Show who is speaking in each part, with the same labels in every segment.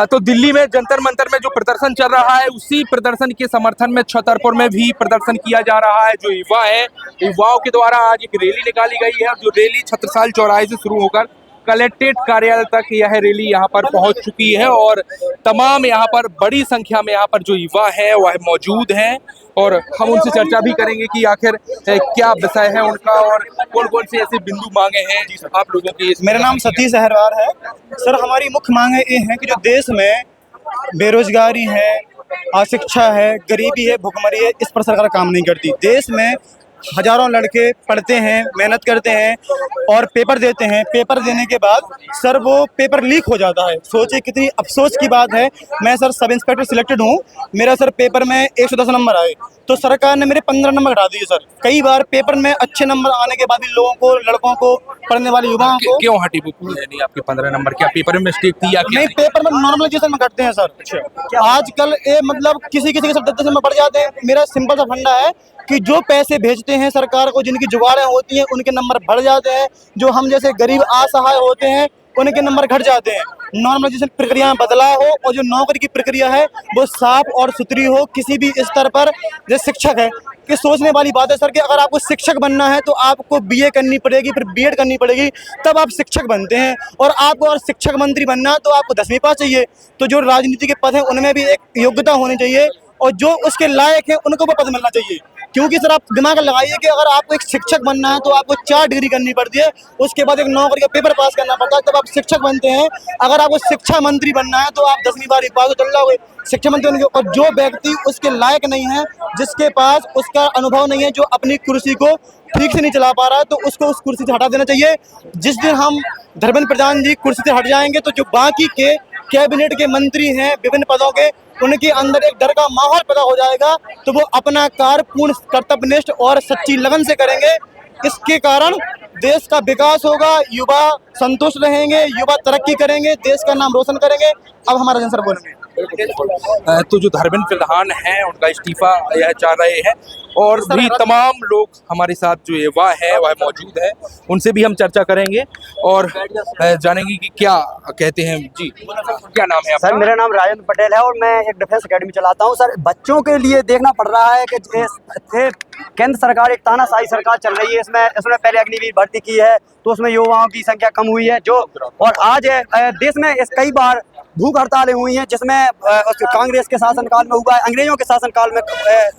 Speaker 1: तो दिल्ली में जंतर मंतर में जो प्रदर्शन चल रहा है, उसी प्रदर्शन के समर्थन में छतरपुर में भी प्रदर्शन किया जा रहा है। जो युवा है, युवाओं के द्वारा आज एक रैली निकाली गई है, जो रैली छत्रसाल चौराहे से शुरू होकर कलेक्ट्रेट कार्यालय तक यह रैली यहाँ पर पहुंच चुकी है और तमाम यहाँ पर बड़ी संख्या में यहाँ पर जो युवा है वह मौजूद हैं और हम उनसे चर्चा भी करेंगे कि आखिर क्या विषय है उनका और कौन कौन से ऐसे बिंदु मांगे हैं आप लोगों की।
Speaker 2: मेरा नाम सतीश अहरवार है सर। हमारी मुख्य मांगे ये हैं कि जो देश में बेरोजगारी है, अशिक्षा है, गरीबी है, भुखमरी है, इस पर सरकार काम नहीं करती। देश में हजारों लड़के पढ़ते हैं, मेहनत करते हैं और पेपर देते हैं। पेपर देने के बाद सर वो पेपर लीक हो जाता है। सोचिए कितनी अफसोस की बात है। मैं सर सब इंस्पेक्टर सिलेक्टेड हूँ, मेरा सर पेपर में 110 नंबर आए तो सरकार ने मेरे 15 नंबर घटा दिए सर। कई बार पेपर में अच्छे नंबर आने के बाद भी लोगों को, लड़कों को, पढ़ने वाले युवाओं को
Speaker 1: क्यों हटी नहीं आपके 15 नंबर? क्या पेपर में मिस्टेक थी या
Speaker 2: नहीं? पेपर में नॉर्मलाइजेशन में घटते हैं सर। आजकल ये मतलब किसी किसी के सब 10 नंबर बढ़ जाते हैं। मेरा सिंपल सा फंडा है कि जो पैसे भेजते हैं सरकार को, जिनकी जुगाड़ें होती हैं, उनके नंबर बढ़ जाते हैं। जो हम जैसे गरीब असहाय होते हैं उनके नंबर घट जाते हैं। नॉर्मलाइजेशन प्रक्रिया में बदलाव हो और जो नौकरी की प्रक्रिया है वो साफ और सुथरी हो किसी भी स्तर पर। जैसे शिक्षक है कि सोचने वाली बात है सर कि अगर आपको शिक्षक बनना है तो आपको बीए करनी पड़ेगी, फिर बीएड करनी पड़ेगी, तब आप शिक्षक बनते हैं। और आपको अगर शिक्षक मंत्री बनना है तो आपको 10वीं पास चाहिए। तो जो राजनीति के पद हैं उनमें भी एक योग्यता होनी चाहिए और जो उसके लायक है उनको भी पद मिलना चाहिए। क्योंकि सर आप दिमाग लगाइए कि अगर आपको एक शिक्षक बनना है तो आपको 4 डिग्री करनी पड़ती है, उसके बाद एक नौकरी का पेपर पास करना पड़ता है, तब आप शिक्षक बनते हैं। अगर आपको शिक्षा मंत्री बनना है तो आप 10वीं बार पास चल जाओगे शिक्षा मंत्री बनने के। और जो व्यक्ति उसके लायक नहीं है, जिसके पास उसका अनुभव नहीं है, जो अपनी कुर्सी को ठीक से नहीं चला पा रहा है, तो उसको उस कुर्सी से हटा देना चाहिए। जिस दिन हम धर्मेंद्र प्रधान जी कुर्सी से हट जाएंगे तो जो बाकी के कैबिनेट के मंत्री हैं विभिन्न पदों के, उनके अंदर एक डर का माहौल पैदा हो जाएगा। तो वो अपना कार्य पूर्ण कर्तव्यनिष्ठ और सच्ची लगन से करेंगे। इसके कारण देश का विकास होगा, युवा संतुष्ट रहेंगे, युवा तरक्की करेंगे, देश का नाम रोशन करेंगे। अब हमारा जन सर बोलेंगे।
Speaker 1: तो जो धर्मेंद्र प्रधान हैं उनका इस्तीफा यह चाह रहे हैं और भी तमाम लोग हमारे साथ जो युवा है वह मौजूद है, उनसे भी हम चर्चा करेंगे और जानेंगे कि क्या कहते हैं। जी क्या नाम है आपका?
Speaker 3: सर मेरा नाम राजेंद्र पटेल है और मैं एक डिफेंस एकेडमी चलाता हूं। सर बच्चों के लिए देखना पड़ रहा है कि केंद्र सरकार एक तानाशाही सरकार चल रही है। इसमें पहले अग्निवीर भर्ती की है तो उसमें युवाओं की संख्या कम हुई है जो, और आज देश में कई बार भूख हड़तालें हुई हैं जिसमें कांग्रेस के शासनकाल में हुआ है, अंग्रेजों के शासनकाल में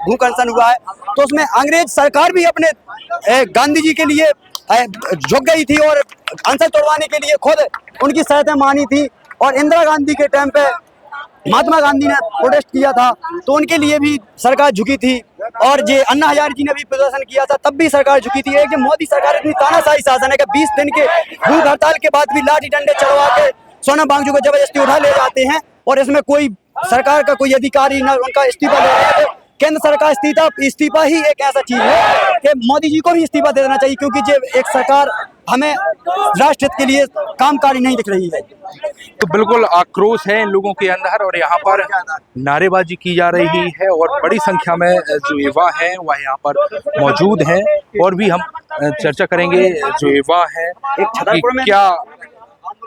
Speaker 3: भूख अनशन हुआ है। तो उसमें अंग्रेज सरकार भी अपने गांधी जी के लिए झुक गई थी और अनशन तोड़वाने के लिए खुद उनकी सहायता मानी थी। और इंदिरा गांधी के टाइम पे महात्मा गांधी ने प्रोटेस्ट किया था तो उनके लिए भी सरकार झुकी थी। और ये अन्ना हजारे जी ने भी प्रदर्शन किया था तब भी सरकार झुकी थी। एक मोदी सरकार इतनी तानाशाही शासन है कि 20 दिन के भूख हड़ताल के बाद भी लाठी डंडे चढ़वा के सोना बांगचू को जबरदस्ती उठा ले जाते हैं और इसमें कोई सरकार का कोई अधिकारी न उनका इस्तीफा ले रहे हैं। केंद्र सरकार इस्तीफा ही एक ऐसा चीज है कि मोदी जी को भी इस्तीफा दे देना चाहिए, क्योंकि जो एक सरकार हमें राष्ट्र हित के लिए कामकारी नहीं दिख रही है।
Speaker 1: तो बिल्कुल आक्रोश है इन लोगों के अंदर और यहाँ पर नारेबाजी की जा रही है और बड़ी संख्या में जो युवा है वह यहाँ पर मौजूद हैं और भी हम चर्चा करेंगे जो युवा है
Speaker 3: एक छतरपुर में
Speaker 1: क्या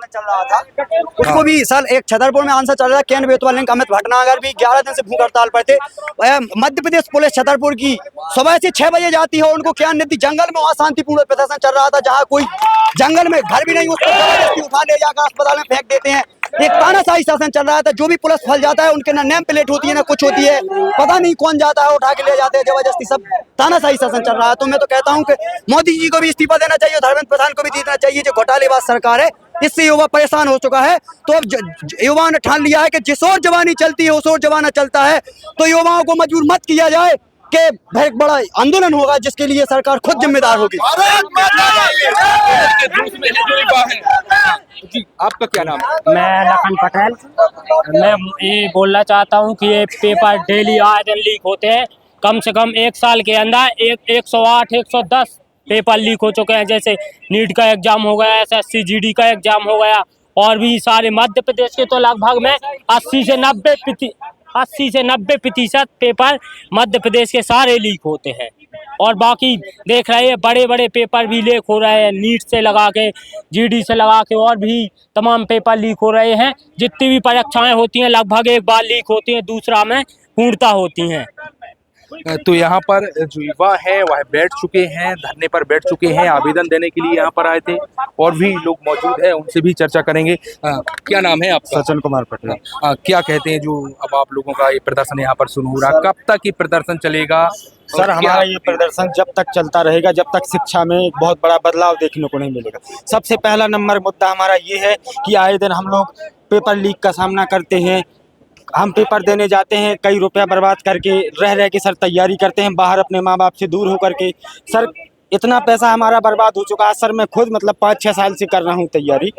Speaker 3: चल रहा था उसको भी सर, एक छतरपुर में आंसर चल रहा है। केंद्र बेतवा लिंक अमित भटनागर भी 11 दिन से भूख हड़ताल पर थे। मध्य प्रदेश पुलिस छतरपुर की सुबह से 6 बजे जाती है, उनको क्या नीति जंगल में वहाँ शांतिपूर्ण प्रदर्शन चल रहा था जहाँ कोई जंगल में घर भी नहीं, उसको उठा ले जाकर अस्पताल में फेंक देते हैं। एक तानाशाही शासन चल रहा था। जो भी पुलिस फल जाता है उनके ना नेम प्लेट होती है ना कुछ होती है, पता नहीं कौन जाता है उठा के ले जाते हैं जबरदस्ती। सब तानाशाही शासन चल रहा है। तो मैं तो कहता हूँ कि मोदी जी को भी इस्तीफा देना चाहिए, धर्मेंद्र प्रधान को भी देना चाहिए। जो घोटालेबाज सरकार है इससे युवा परेशान हो चुका है। तो अब युवा ने ठान लिया है कि जिस ओर जवानी चलती है उस ओर जमाना चलता है। तो युवाओं को मजबूर मत किया जाए कि एक बड़ा आंदोलन होगा जिसके लिए सरकार खुद जिम्मेदार होगी।
Speaker 1: आपका क्या नाम है?
Speaker 4: मैं लखन पटेल। मैं ये बोलना चाहता हूँ कि ये पेपर डेली आए दिन लीक होते हैं। कम से कम 1 साल के अंदर 108 110 पेपर लीक हो चुके हैं। जैसे नीट का एग्जाम हो गया, SSC GD का एग्जाम हो गया और भी सारे। मध्य प्रदेश के तो लगभग में 80 से 90% पेपर मध्य प्रदेश के सारे लीक होते हैं। और बाकी देख रहे हैं बड़े बड़े पेपर भी लीक हो रहे हैं, नीट से लगा के, जीडी से लगा के, और भी तमाम पेपर लीक हो रहे हैं। जितनी भी परीक्षाएं होती हैं लगभग एक बार लीक होती हैं, दूसरा में पूर्णता होती हैं।
Speaker 1: तो यहाँ पर जो युवा है वह बैठ चुके हैं, धरने पर बैठ चुके हैं, आवेदन देने के लिए यहाँ पर आए थे। और भी लोग मौजूद हैं, उनसे भी चर्चा करेंगे। क्या नाम है आपका?
Speaker 2: सचिन कुमार पटेल।
Speaker 1: क्या कहते हैं जो अब आप लोगों का ये प्रदर्शन यहाँ पर शुरू हो रहा है, कब तक ये प्रदर्शन चलेगा?
Speaker 5: सर, हमारा ये प्रदर्शन जब तक चलता रहेगा जब तक शिक्षा में एक बहुत बड़ा बदलाव देखने को नहीं मिलेगा। सबसे पहला नंबर मुद्दा हमारा ये है कि आए दिन हम लोग पेपर लीक का सामना करते हैं। हम पेपर देने जाते हैं, कई रुपया बर्बाद करके रह के सर तैयारी करते हैं, बाहर अपने माँ बाप से दूर होकर के। सर, इतना पैसा हमारा बर्बाद हो चुका है सर। मैं खुद मतलब 5-6 साल से कर रहा हूँ तैयारी।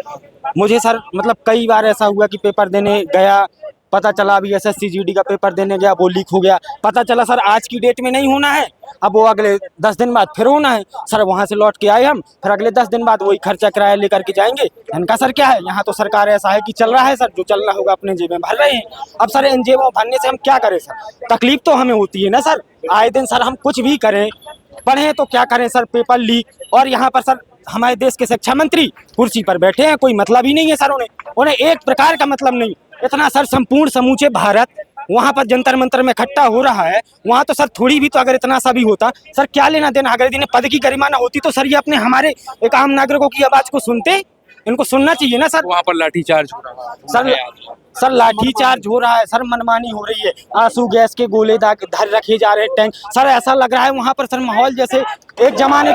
Speaker 5: मुझे सर मतलब कई बार ऐसा हुआ कि पेपर देने गया, पता चला अभी SSC GD का पेपर देने गया, वो लीक हो गया। पता चला सर आज की डेट में नहीं होना है, अब वो अगले 10 दिन बाद फिर होना है। सर वहाँ से लौट के आए हम, फिर अगले 10 दिन बाद वही खर्चा किराया लेकर के जाएंगे। इनका सर क्या है, यहाँ तो सरकार ऐसा है कि चल रहा है सर, जो चलना होगा अपने जेब में भर रहे हैं। अब सर इन जेबों भरने से हम क्या करें सर? तकलीफ तो हमें होती है ना सर। आए दिन सर हम कुछ भी करें, पढ़ें तो क्या करें सर, पेपर लीक। और यहाँ पर सर हमारे देश के शिक्षा मंत्री कुर्सी पर बैठे हैं, कोई मतलब ही नहीं है सर। उन्हें एक प्रकार का मतलब नहीं। इतना सर संपूर्ण समूचे भारत वहाँ पर जंतर मंतर में इकट्ठा हो रहा है, वहाँ तो सर थोड़ी भी तो अगर इतना सा भी होता सर, क्या लेना देना? अगर इन्हें पद की गरिमा ना होती तो सर ये अपने हमारे एक आम नागरिकों की आवाज को सुनते। इनको सुनना चाहिए ना सर।
Speaker 1: वहाँ पर लाठीचार्ज हो रहा है
Speaker 5: सर लाठीचार्ज हो रहा है सर, मनमानी हो रही है, आंसू गैस के गोले धर रखे जा रहे हैं, टैंक। सर ऐसा लग रहा है वहाँ पर सर माहौल जैसे एक जमाने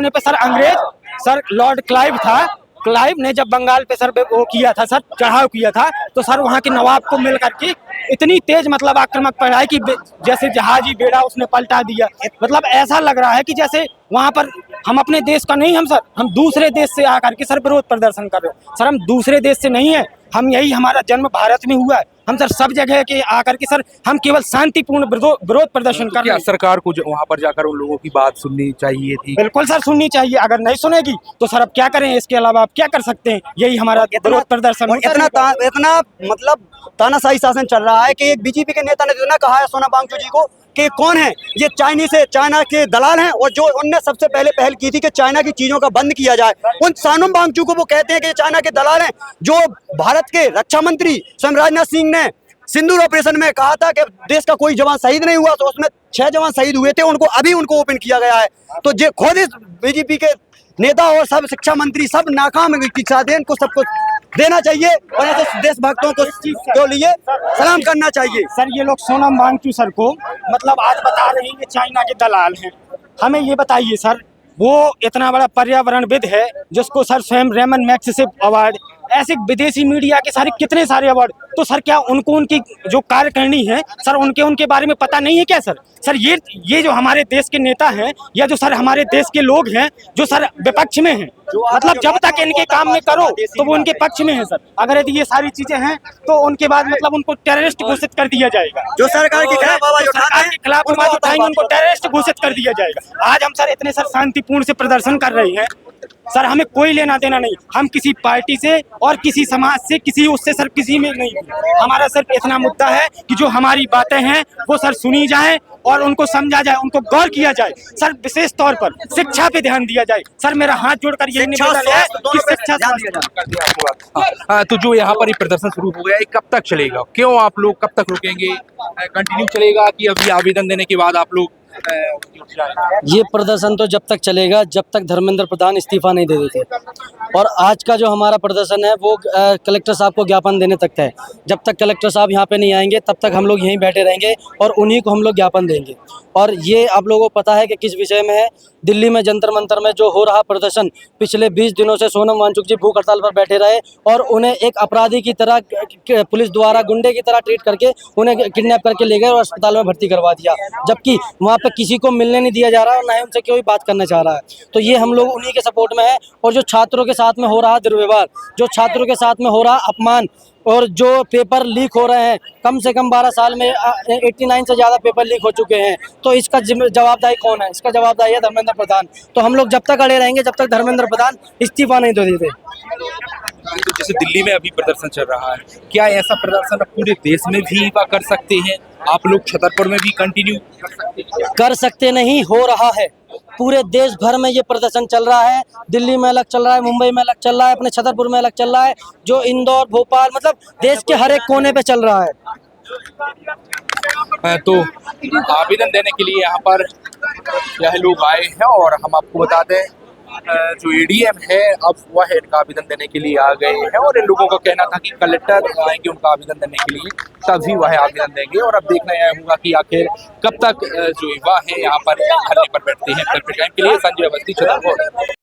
Speaker 5: पे सर अंग्रेज सर लॉर्ड क्लाइव था। क्लाइव ने जब बंगाल पे सर वो किया था सर, चढ़ाव किया था, तो सर वहाँ के नवाब को मिल करके इतनी तेज मतलब आक्रामक पढ़ाई की जैसे जहाजी बेड़ा उसने पलटा दिया। मतलब ऐसा लग रहा है कि जैसे वहाँ पर हम अपने देश का नहीं, हम दूसरे देश से आकर के सर विरोध प्रदर्शन कर रहे हो। सर हम दूसरे देश से नहीं है, हम यही हमारा जन्म भारत में हुआ है। हम सर सब जगह के आकर के सर हम केवल शांतिपूर्ण विरोध प्रदर्शन कर रहे हैं।
Speaker 1: सरकार को वहाँ पर जाकर उन लोगों की बात सुननी चाहिए थी।
Speaker 5: बिल्कुल सर सुननी चाहिए, अगर नहीं सुनेगी तो सर अब क्या करें? इसके अलावा आप क्या कर सकते हैं? यही हमारा विरोध प्रदर्शन।
Speaker 3: इतना मतलब तानाशाही शासन चल रहा है कि एक बीजेपी के नेता ने जो ना कहा है सोनम वांगचुक जी को कि कौन है ये, चाइना के दलाल हैं, और जो उनने सबसे पहले पहल की थी कि चाइना की चीजों का बंद किया जाए, उन सोनम वांगचुक को वो कहते हैं कि चाइना के दलाल हैं। जो भारत के रक्षा मंत्री स्वयं राजनाथ सिंह ने सिंदूर ऑपरेशन में कहा था कि देश का कोई जवान शहीद नहीं हुआ, तो उसमें 6 जवान शहीद हुए थे, उनको ओपन किया गया है। तो जो खुद इस बीजेपी के नेता और सब शिक्षा मंत्री सब नाकाम है, इनको सबको देना चाहिए और ऐसे देशभक्तों को लिए सलाम करना चाहिए।
Speaker 5: सर ये लोग सोनम वांगचुक सर को मतलब आज बता रहे हैं कि चाइना के दलाल हैं। हमें ये बताइए सर, वो इतना बड़ा पर्यावरणविद है जिसको सर स्वयं रेमन मैग्सेसे अवार्ड, ऐसे विदेशी मीडिया के सारे कितने सारे अवार्ड, तो सर क्या उनको उनकी जो कार्यकारिणी है सर उनके बारे में पता नहीं है क्या सर? सर ये जो हमारे देश के नेता हैं या जो सर हमारे देश के लोग हैं जो सर विपक्ष में हैं, मतलब जब तक इनके काम में करो तो वो उनके पक्ष में है सर। अगर यदि ये सारी चीजें हैं तो उनके बाद मतलब उनको टेररिस्ट घोषित कर दिया जाएगा।
Speaker 3: जो सरकार के खिलाफ आवाज
Speaker 5: उठाएंगे उनको टेररिस्ट घोषित कर दिया जाएगा। आज हम सर इतने सर शांतिपूर्ण से प्रदर्शन कर रहे हैं सर, हमें कोई लेना देना नहीं, हम किसी पार्टी से और किसी समाज से किसी उससे सर किसी में नहीं। हमारा सिर्फ इतना मुद्दा है कि जो हमारी बातें हैं वो सर सुनी जाए और उनको समझा जाए, उनको गौर किया जाए। सर विशेष तौर पर शिक्षा पे ध्यान दिया जाए। सर मेरा हाथ जोड़कर यही निवेदन है कि शिक्षा ध्यान दिया जाए।
Speaker 1: तो जो यहाँ पर ये प्रदर्शन शुरू हो गया है कब तक चलेगा? क्यों आप लोग कब तक रुकेंगे? कंटिन्यू चलेगा कि अभी आवेदन देने के बाद आप लोग?
Speaker 6: ये प्रदर्शन तो जब तक चलेगा जब तक धर्मेंद्र प्रधान इस्तीफा नहीं दे देते। और आज का जो हमारा प्रदर्शन है वो कलेक्टर साहब को ज्ञापन देने तक है। जब तक कलेक्टर साहब यहाँ पे नहीं आएंगे तब तक हम लोग यहीं बैठे रहेंगे और उन्हीं को हम लोग ज्ञापन देंगे। और ये आप लोगों को पता है कि किस विषय में है। दिल्ली में जंतर मंतर में जो हो रहा प्रदर्शन, पिछले 20 दिनों से सोनम वांगचुक जी भूख हड़ताल पर बैठे रहे और उन्हें एक अपराधी की तरह पुलिस द्वारा गुंडे की तरह ट्रीट करके उन्हें किडनैप करके ले गए और अस्पताल में भर्ती करवा दिया, जबकि वहाँ पे किसी को मिलने नहीं दिया जा रहा और ना ही उनसे कोई बात करना चाह रहा है। तो ये हम लोग उन्हीं के सपोर्ट में है। और जो छात्रों के साथ में हो रहा दुर्व्यवहार, जो छात्रों के साथ में हो रहा अपमान और जो पेपर लीक हो रहे हैं, कम से कम 12 साल में 89 से ज़्यादा पेपर लीक हो चुके हैं, तो इसका जवाबदारी कौन है? इसका जवाबदारी है धर्मेंद्र प्रधान। तो हम लोग जब तक अड़े रहेंगे जब तक धर्मेंद्र प्रधान इस्तीफा नहीं दे देते।
Speaker 1: तो जैसे दिल्ली में अभी प्रदर्शन चल रहा है, क्या ऐसा प्रदर्शन अब पूरे देश में भी युवा कर सकते हैं? आप लोग छतरपुर में भी कंटिन्यू कर सकते हैं?
Speaker 6: कर सकते नहीं, हो रहा है। पूरे देश भर में ये प्रदर्शन चल रहा है। दिल्ली में अलग चल रहा है, मुंबई में अलग चल रहा है, अपने छतरपुर में अलग चल रहा है, जो इंदौर, भोपाल, मतलब देश के हर एक कोने पे चल रहा है।
Speaker 1: तो आवेदन देने के लिए यहाँ पर यह लोग आए हैं और हम आपको बता दें जो एडीएम है अब वह इनका आवेदन देने के लिए आ गए हैं और इन लोगों का कहना था कि कलेक्टर आएंगे उनका आवेदन देने के लिए, तभी वह आवेदन देंगे। और अब देखना यह होगा कि आखिर कब तक जो युवा है यहाँ पर धरने पर बैठते हैं। के लिए संजय अवस्थी, छतरपुर।